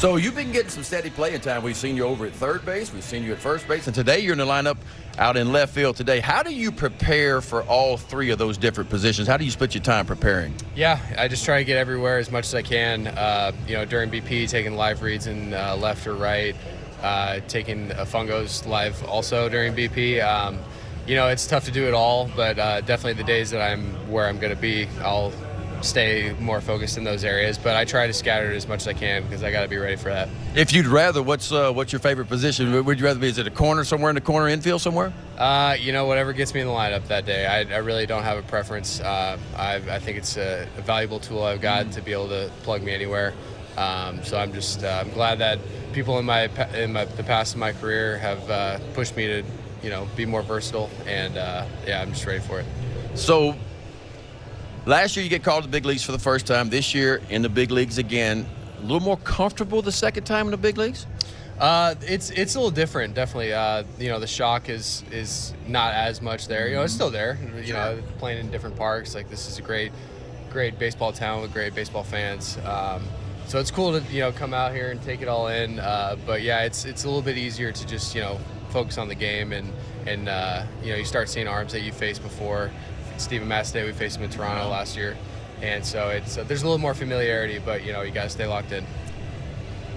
So you've been getting some steady playing time. We've seen you over at third base. We've seen you at first base. And today you're in the lineup out in left field today. How do you prepare for all three of those different positions? How do you split your time preparing? Yeah, I just try to get everywhere as much as I can. During BP, taking live reads in left or right, taking fungos live also during BP. It's tough to do it all, but definitely the days that I'm where I'm going to be, I'll stay more focused in those areas, but I try to scatter it as much as I can because I got to be ready for that. If you'd rather, what's your favorite position? Would you rather be, is it a corner somewhere in the corner, infield somewhere? Whatever gets me in the lineup that day. I really don't have a preference. I think it's a valuable tool I've got to be able to plug me anywhere. So I'm just I'm glad that people in the past of my career have pushed me to be more versatile, and I'm just ready for it. So last year you get called to the big leagues for the first time. This year in the big leagues again. A little more comfortable the second time in the big leagues? It's a little different, definitely. The shock is not as much there. It's still there. Playing in different parks. Like, this is a great baseball town with great baseball fans. So it's cool to come out here and take it all in. But yeah, it's a little bit easier to just focus on the game, and you start seeing arms that you faced before. Steven Matsuday, we faced him in Toronto last year, and so there's a little more familiarity, but you got to stay locked in.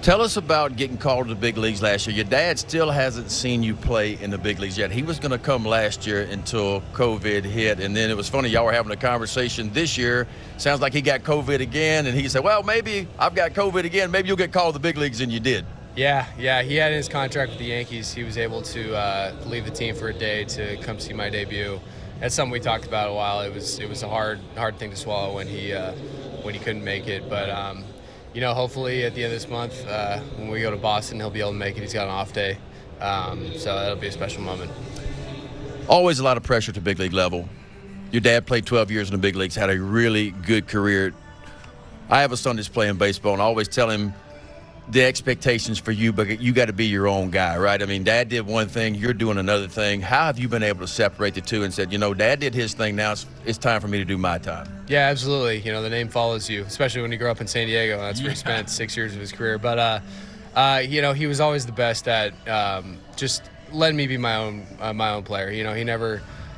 Tell us about getting called to the big leagues last year. Your dad still hasn't seen you play in the big leagues yet. He was going to come last year until COVID hit, and then it was funny, y'all were having a conversation this year. Sounds like he got COVID again, and he said, well, maybe I've got COVID again. Maybe you'll get called to the big leagues, and you did. Yeah, he had in his contract with the Yankees. He was able to leave the team for a day to come see my debut. That's something we talked about a while. It was a hard thing to swallow when he couldn't make it. But hopefully at the end of this month, when we go to Boston, he'll be able to make it. He's got an off day, so that'll be a special moment. Always a lot of pressure to big league level. Your dad played 12 years in the big leagues, had a really good career. I have a son that's playing baseball, and I always tell him the expectations for you, but you got to be your own guy, right? I mean, Dad did one thing, you're doing another thing. How have you been able to separate the two and said, Dad did his thing, now it's time for me to do my time? Yeah, absolutely. The name follows you, especially when you grow up in San Diego. That's where he spent 6 years of his career. But, he was always the best at just letting me be my own player.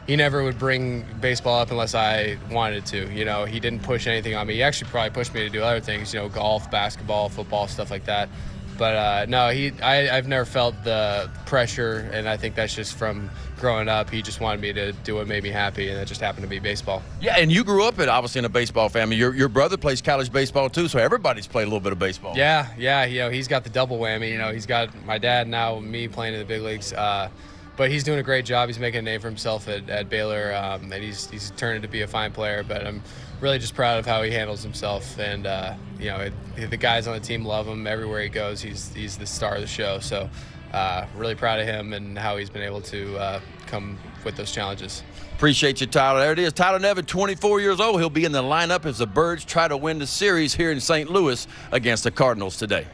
He never would bring baseball up unless I wanted to. He didn't push anything on me. He actually probably pushed me to do other things, golf, basketball, football, stuff like that. But no, I've never felt the pressure, and I think that's just from growing up. He just wanted me to do what made me happy, and that just happened to be baseball. Yeah, and you grew up obviously in a baseball family. Your brother plays college baseball too, so everybody's played a little bit of baseball. Yeah. He's got the double whammy. He's got my dad now, me playing in the big leagues. But he's doing a great job. He's making a name for himself at Baylor, and he's turning to be a fine player. But I'm really just proud of how he handles himself. And the guys on the team love him. Everywhere he goes, he's the star of the show. So really proud of him and how he's been able to come with those challenges. Appreciate you, Tyler. There it is. Tyler Nevin, 24 years old. He'll be in the lineup as the Birds try to win the series here in St. Louis against the Cardinals today.